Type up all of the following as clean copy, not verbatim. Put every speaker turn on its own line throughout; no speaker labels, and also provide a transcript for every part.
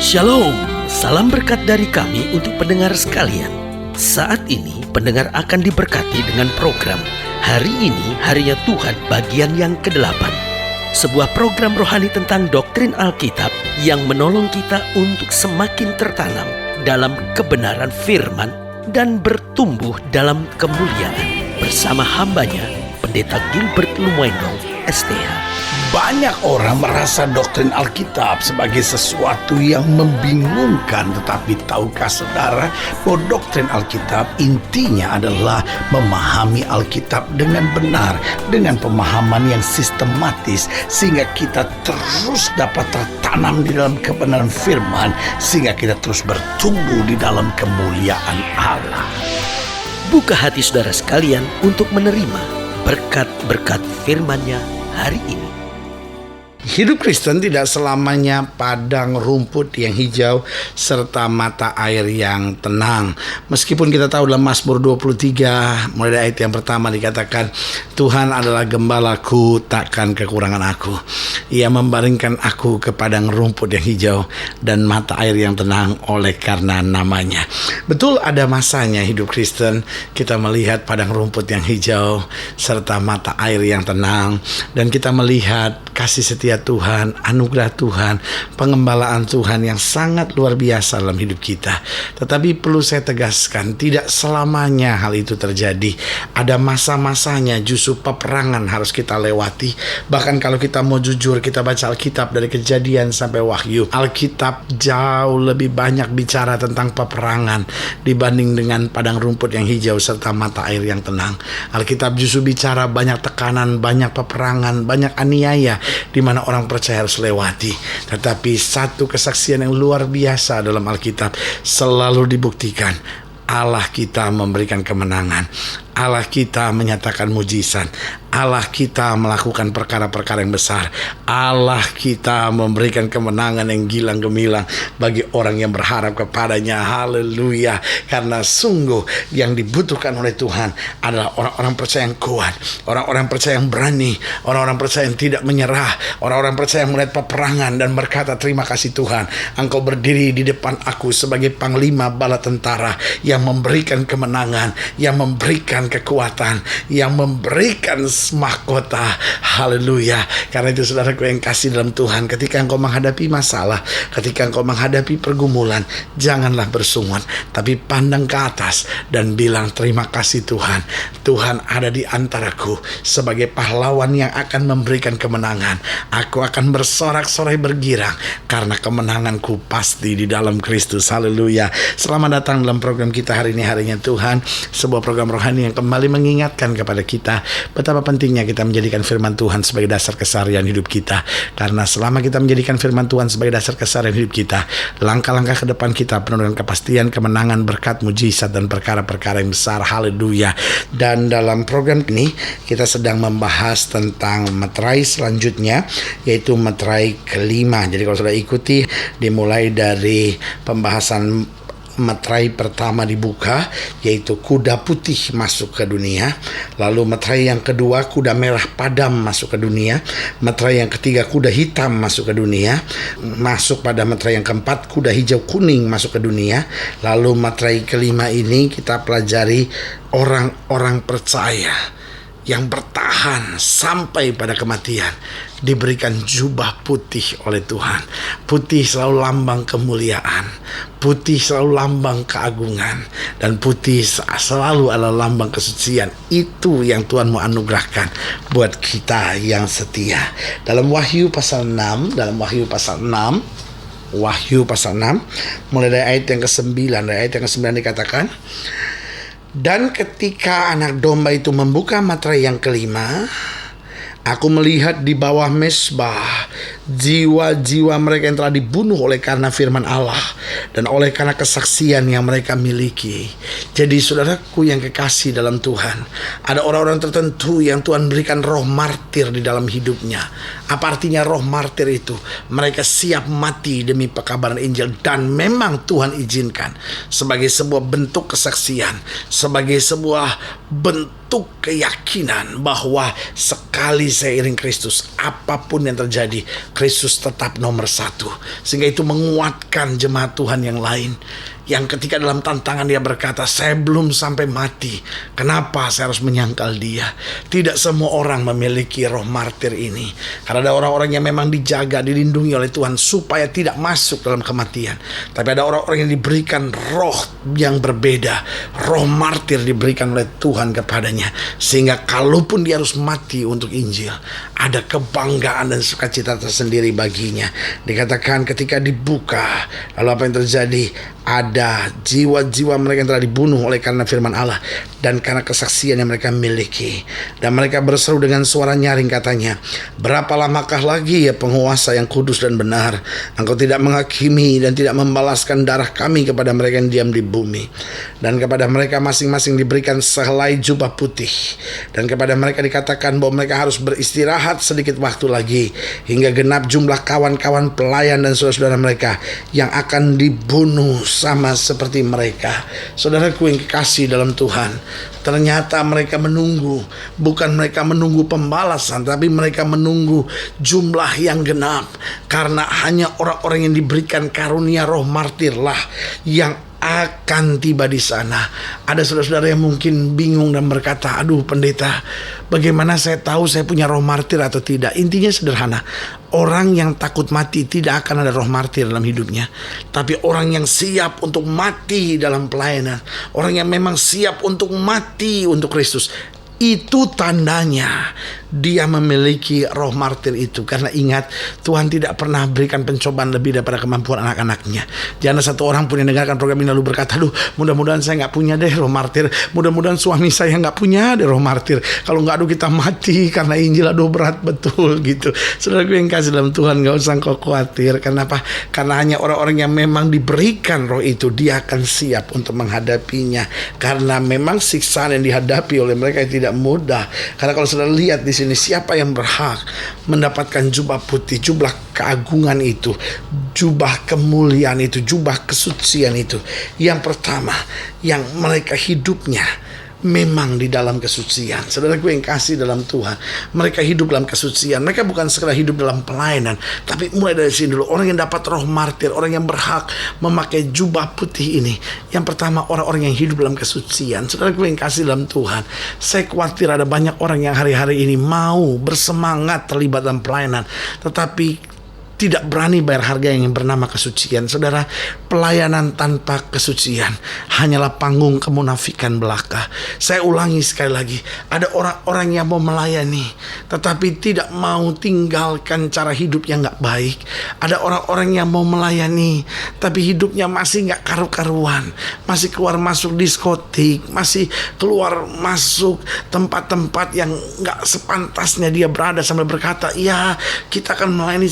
Shalom, salam berkat dari kami untuk pendengar sekalian. Saat ini pendengar akan diberkati dengan program Hari Ini Harinya Tuhan bagian yang ke-8. Sebuah program rohani tentang doktrin Alkitab yang menolong kita untuk semakin tertanam dalam kebenaran firman dan bertumbuh dalam kemuliaan. Bersama hambanya, Pendeta Gilbert Lumwendo, STH.
Banyak orang merasa doktrin Alkitab sebagai sesuatu yang membingungkan. Tetapi tahukah saudara bahwa doktrin Alkitab intinya adalah memahami Alkitab dengan benar, dengan pemahaman yang sistematis, sehingga kita terus dapat tertanam di dalam kebenaran firman, sehingga kita terus bertumbuh di dalam kemuliaan Allah.
Buka hati saudara sekalian untuk menerima berkat-berkat firman-Nya hari ini.
Hidup Kristen tidak selamanya padang rumput yang hijau serta mata air yang tenang. Meskipun kita tahu dalam Mazmur 23 mulai dari ayat yang pertama dikatakan, Tuhan adalah gembalaku, takkan kekurangan aku. Ia membaringkan aku ke padang rumput yang hijau dan mata air yang tenang oleh karena namanya. Betul, ada masanya hidup Kristen kita melihat padang rumput yang hijau serta mata air yang tenang, dan kita melihat kasih setia Tuhan, anugerah Tuhan, pengembalaan Tuhan yang sangat luar biasa dalam hidup kita. Tetapi perlu saya tegaskan, tidak selamanya hal itu terjadi. Ada masa-masanya, justru peperangan harus kita lewati. Bahkan kalau kita mau jujur, kita baca Alkitab dari Kejadian sampai Wahyu, Alkitab jauh lebih banyak bicara tentang peperangan dibanding dengan padang rumput yang hijau serta mata air yang tenang. Alkitab justru bicara banyak tekanan, banyak peperangan, banyak aniaya di mana orang percaya harus lewati. Tetapi satu kesaksian yang luar biasa dalam Alkitab selalu dibuktikan, Allah kita memberikan kemenangan, Allah kita menyatakan mujizat, Allah kita melakukan perkara-perkara yang besar, Allah kita memberikan kemenangan yang gilang gemilang bagi orang yang berharap kepadanya. Haleluya. Karena sungguh yang dibutuhkan oleh Tuhan adalah orang-orang percaya yang kuat, orang-orang percaya yang berani, orang-orang percaya yang tidak menyerah, orang-orang percaya yang melihat peperangan dan berkata, terima kasih Tuhan, Engkau berdiri di depan aku sebagai panglima bala tentara yang memberikan kemenangan, yang memberikan kekuatan, yang memberikan mahkota. Haleluya. Karena itu saudaraku yang kasih dalam Tuhan, ketika engkau menghadapi masalah, ketika engkau menghadapi pergumulan, janganlah bersungut, tapi pandang ke atas dan bilang, terima kasih Tuhan, Tuhan ada di antaraku sebagai pahlawan yang akan memberikan kemenangan. Aku akan bersorak-sorai bergirang karena kemenanganku pasti di dalam Kristus. Haleluya. Selamat datang dalam program kita hari ini, Harinya Tuhan, sebuah program rohani yang kembali mengingatkan kepada kita betapa pentingnya kita menjadikan firman Tuhan sebagai dasar keseharian hidup kita. Karena selama kita menjadikan firman Tuhan sebagai dasar keseharian hidup kita, langkah-langkah ke depan kita penuh dengan kepastian, kemenangan, berkat, mujizat, dan perkara-perkara yang besar. Haleluya. Dan dalam program ini kita sedang membahas tentang meterai selanjutnya, yaitu meterai kelima. Jadi kalau sudah ikuti, dimulai dari pembahasan meterai pertama dibuka, yaitu kuda putih masuk ke dunia. Lalu meterai yang kedua, kuda merah padam masuk ke dunia. Meterai yang ketiga, kuda hitam masuk ke dunia. Masuk pada meterai yang keempat, kuda hijau kuning masuk ke dunia. Lalu meterai kelima ini kita pelajari orang-orang percaya yang bertahan sampai pada kematian, diberikan jubah putih oleh Tuhan. Putih selalu lambang kemuliaan, putih selalu lambang keagungan, dan putih selalu adalah lambang kesucian. Itu yang Tuhan mau anugerahkan buat kita yang setia. Dalam Wahyu pasal 6, Wahyu pasal 6 mulai dari ayat yang ke-9. Dari ayat yang ke-9 dikatakan, dan ketika anak domba itu membuka meterai yang kelima, aku melihat di bawah mezbah jiwa-jiwa mereka yang telah dibunuh oleh karena firman Allah dan oleh karena kesaksian yang mereka miliki. Jadi saudaraku yang kekasih dalam Tuhan, ada orang-orang tertentu yang Tuhan berikan roh martir di dalam hidupnya. Apa artinya roh martir itu? Mereka siap mati demi pekabaran Injil, dan memang Tuhan izinkan sebagai sebuah bentuk kesaksian, sebagai sebuah bentuk keyakinan bahwa sekali saya iring Kristus, apapun yang terjadi, Kristus tetap nomor satu. Sehingga itu menguatkan jemaat Tuhan yang lain, yang ketika dalam tantangan dia berkata, saya belum sampai mati, kenapa saya harus menyangkal dia? Tidak semua orang memiliki roh martir ini, karena ada orang-orang yang memang dijaga, dilindungi oleh Tuhan supaya tidak masuk dalam kematian. Tapi ada orang-orang yang diberikan roh yang berbeda. Roh martir diberikan oleh Tuhan kepadanya, sehingga kalaupun dia harus mati untuk Injil, ada kebanggaan dan sukacita tersendiri baginya. Dikatakan ketika dibuka, lalu apa yang terjadi? Ada jiwa-jiwa mereka yang telah dibunuh oleh karena firman Allah dan karena kesaksian yang mereka miliki. Dan mereka berseru dengan suara nyaring, katanya, berapa lamakah lagi ya penguasa yang kudus dan benar, engkau tidak menghakimi dan tidak membalaskan darah kami kepada mereka yang diam di bumi. Dan kepada mereka masing-masing diberikan sehelai jubah putih, dan kepada mereka dikatakan bahwa mereka harus beristirahat sedikit waktu lagi, hingga genap jumlah kawan-kawan pelayan dan saudara-saudara mereka yang akan dibunuh sama seperti mereka. Saudaraku yang kekasih dalam Tuhan, ternyata mereka menunggu, bukan mereka menunggu pembalasan, tapi mereka menunggu jumlah yang genap, karena hanya orang-orang yang diberikan karunia roh martirlah yang akan tiba di sana. Ada saudara-saudara yang mungkin bingung dan berkata, aduh pendeta, bagaimana saya tahu saya punya roh martir atau tidak? Intinya sederhana, orang yang takut mati tidak akan ada roh martir dalam hidupnya. Tapi orang yang siap untuk mati dalam pelayanan, orang yang memang siap untuk mati untuk Kristus, itu tandanya dia memiliki roh martir itu. Karena ingat, Tuhan tidak pernah berikan pencobaan lebih daripada kemampuan anak-anaknya. Jangan satu orang pun yang dengarkan program ini lalu berkata, aduh mudah-mudahan saya gak punya deh roh martir, mudah-mudahan suami saya gak punya deh roh martir, kalau gak aduh kita mati karena Injil, aduh berat betul gitu. Saudaraku yang kasih dalam Tuhan, gak usah kau khawatir. Kenapa? Karena hanya orang-orang yang memang diberikan roh itu, dia akan siap untuk menghadapinya. Karena memang siksaan yang dihadapi oleh mereka tidak mudah. Karena kalau saudara lihat di sini, siapa yang berhak mendapatkan jubah putih, jubah keagungan itu, jubah kemuliaan itu, jubah kesucian itu? Yang pertama, yang mereka hidupnya memang di dalam kesucian. Saudaraku yang kasih dalam Tuhan, mereka hidup dalam kesucian. Mereka bukan sekedar hidup dalam pelayanan, tapi mulai dari sini dulu, orang yang dapat roh martir, orang yang berhak memakai jubah putih ini, yang pertama orang-orang yang hidup dalam kesucian. Saudaraku yang kasih dalam Tuhan, saya khawatir ada banyak orang yang hari-hari ini mau bersemangat terlibat dalam pelayanan, tetapi tidak berani bayar harga yang bernama kesucian. Saudara, pelayanan tanpa kesucian hanyalah panggung kemunafikan belaka. Saya ulangi sekali lagi, ada orang-orang yang mau melayani tetapi tidak mau tinggalkan cara hidup yang gak baik. Ada orang-orang yang mau melayani tapi hidupnya masih gak karu-karuan, masih keluar masuk diskotik, masih keluar masuk tempat-tempat yang gak sepantasnya dia berada, sambil berkata, ya kita akan melayani,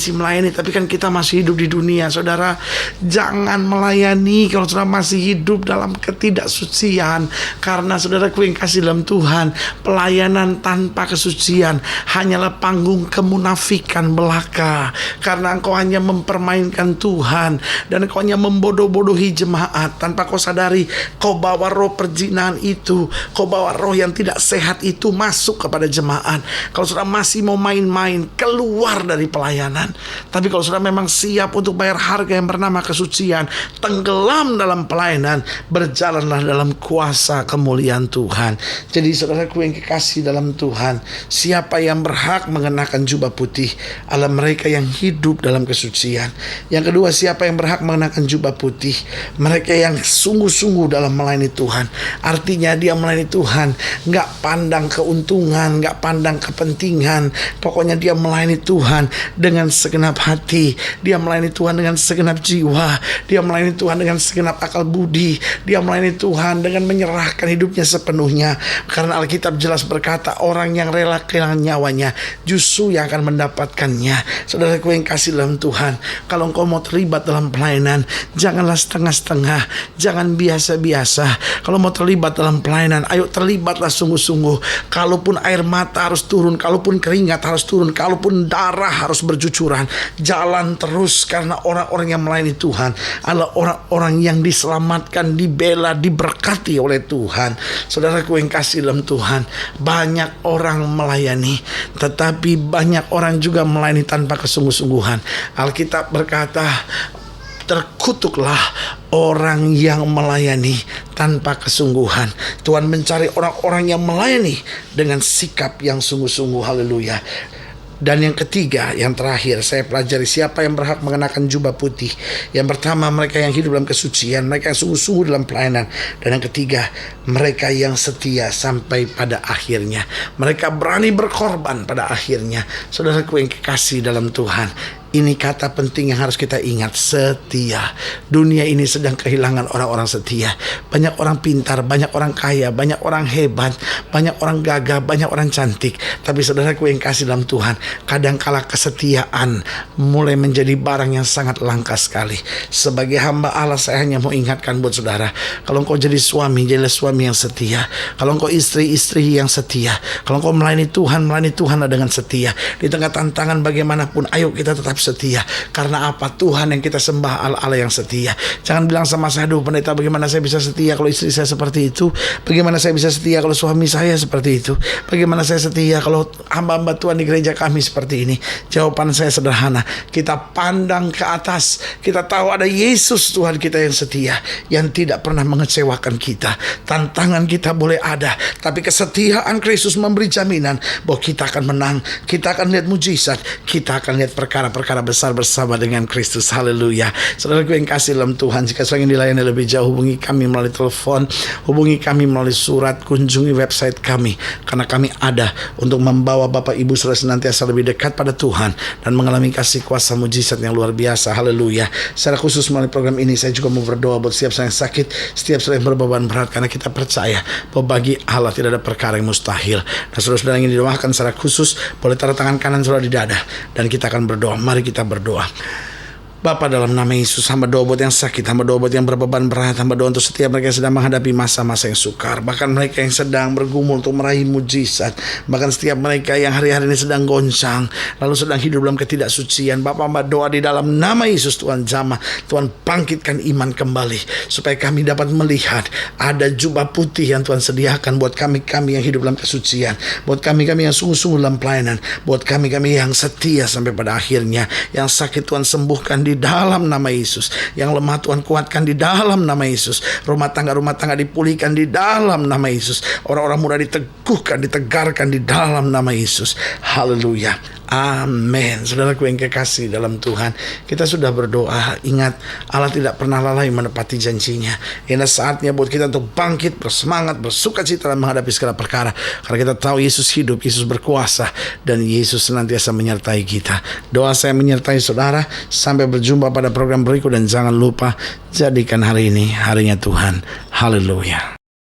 tapi kan kita masih hidup di dunia. Saudara, jangan melayani kalau saudara masih hidup dalam ketidaksucian. Karena saudaraku yang kasih dalam Tuhan, pelayanan tanpa kesucian hanyalah panggung kemunafikan belaka. Karena engkau hanya mempermainkan Tuhan, dan engkau hanya membodoh-bodohi jemaat. Tanpa kau sadari, kau bawa roh perzinahan itu, kau bawa roh yang tidak sehat itu masuk kepada jemaat. Kalau saudara masih mau main-main, keluar dari pelayanan. Tapi kalau saudara memang siap untuk bayar harga yang bernama kesucian, tenggelam dalam pelayanan, berjalanlah dalam kuasa kemuliaan Tuhan. Jadi saudaraku yang kekasih dalam Tuhan, siapa yang berhak mengenakan jubah putih adalah mereka yang hidup dalam kesucian. Yang kedua, siapa yang berhak mengenakan jubah putih? Mereka yang sungguh-sungguh dalam melayani Tuhan. Artinya dia melayani Tuhan gak pandang keuntungan, gak pandang kepentingan. Pokoknya dia melayani Tuhan dengan segenap hati. Dia melayani Tuhan dengan segenap jiwa. Dia melayani Tuhan dengan segenap akal budi. Dia melayani Tuhan dengan menyerahkan hidupnya sepenuhnya. Karena Alkitab jelas berkata, orang yang rela kehilangan nyawanya justru yang akan mendapatkannya. Saudaraku yang kasih dalam Tuhan, kalau engkau mau terlibat dalam pelayanan, janganlah setengah-setengah, jangan biasa-biasa. Kalau mau terlibat dalam pelayanan, ayo terlibatlah sungguh-sungguh. Kalaupun air mata harus turun, kalaupun keringat harus turun, kalaupun darah harus bercucuran, berjalan terus, karena orang-orang yang melayani Tuhan adalah orang-orang yang diselamatkan, dibela, diberkati oleh Tuhan. Saudaraku yang kasih dalam Tuhan, banyak orang melayani, tetapi banyak orang juga melayani tanpa kesungguh-sungguhan. Alkitab berkata, terkutuklah orang yang melayani tanpa kesungguhan. Tuhan mencari orang-orang yang melayani dengan sikap yang sungguh-sungguh. Haleluya. Dan yang ketiga, yang terakhir, saya pelajari siapa yang berhak mengenakan jubah putih. Yang pertama, mereka yang hidup dalam kesucian, mereka yang sungguh-sungguh dalam pelayanan. Dan yang ketiga, mereka yang setia sampai pada akhirnya. Mereka berani berkorban pada akhirnya. Saudaraku yang kekasih dalam Tuhan, ini kata penting yang harus kita ingat, setia. Dunia ini sedang kehilangan orang-orang setia. Banyak orang pintar, banyak orang kaya, banyak orang hebat, banyak orang gagah, banyak orang cantik. Tapi saudaraku yang kasih dalam Tuhan, kadangkala kesetiaan mulai menjadi barang yang sangat langka sekali. Sebagai hamba Allah, saya hanya mau ingatkan buat saudara, kalau engkau jadi suami, jadilah suami yang setia. Kalau engkau istri yang setia. Kalau engkau melayani Tuhan dengan setia. Di tengah tantangan bagaimanapun, ayo kita tetap setia. Karena apa? Tuhan yang kita sembah Allah yang setia. Jangan bilang sama saya, aduh pendeta, bagaimana saya bisa setia kalau istri saya seperti itu? Bagaimana saya bisa setia kalau suami saya seperti itu? Bagaimana saya setia kalau hamba-hamba Tuhan di gereja kami seperti ini? Jawaban saya sederhana, kita pandang ke atas. Kita tahu ada Yesus Tuhan kita yang setia, yang tidak pernah mengecewakan kita. Tantangan kita boleh ada, tapi kesetiaan Kristus memberi jaminan bahwa kita akan menang. Kita akan lihat mujizat, kita akan lihat perkara-perkara besar bersama dengan Kristus. Haleluya. Saudaraku yang kasih dalam Tuhan, jika ingin dilayani lebih jauh, hubungi kami melalui telepon, hubungi kami melalui surat, kunjungi website kami, karena kami ada untuk membawa Bapak Ibu saudara senantiasa lebih dekat pada Tuhan dan mengalami kasih kuasa mujizat yang luar biasa. Haleluya. Secara khusus melalui program ini, saya juga mau berdoa buat setiap yang sakit, setiap yang berbeban berat, karena kita percaya bahwa bagi Allah tidak ada perkara yang mustahil. Dan saudara-saudara yang ingin didoakan secara khusus, boleh taruh tangan kanan saudara di dada, dan kita akan berdoa. Mari kita berdoa. Bapa, dalam nama Yesus, hamba doa buat yang sakit, hamba doa buat yang berbeban berat, hamba doa untuk setiap mereka yang sedang menghadapi masa-masa yang sukar, bahkan mereka yang sedang bergumul untuk meraih mujizat, bahkan setiap mereka yang hari-hari ini sedang goncang, lalu sedang hidup dalam ketidaksucian. Bapa, hamba doa di dalam nama Yesus, Tuhan jamah, Tuhan bangkitkan iman kembali, supaya kami dapat melihat ada jubah putih yang Tuhan sediakan buat kami-kami yang hidup dalam kesucian, buat kami-kami yang sungguh-sungguh dalam pelayanan, buat kami-kami yang setia sampai pada akhirnya. Yang sakit Tuhan sembuhkan di dalam nama Yesus, yang lemah Tuhan kuatkan di dalam nama Yesus, rumah tangga dipulihkan di dalam nama Yesus, orang-orang muda diteguhkan, ditegarkan di dalam nama Yesus. Haleluya. Amin. Saudaraku yang kekasih dalam Tuhan, kita sudah berdoa. Ingat, Allah tidak pernah lalai menepati janjinya. Ini saatnya buat kita untuk bangkit, bersemangat, bersukacita dalam menghadapi segala perkara, karena kita tahu Yesus hidup, Yesus berkuasa, dan Yesus senantiasa menyertai kita. Doa saya menyertai saudara. Sampai berjumpa pada program berikut, dan jangan lupa jadikan hari ini harinya Tuhan. Haleluya.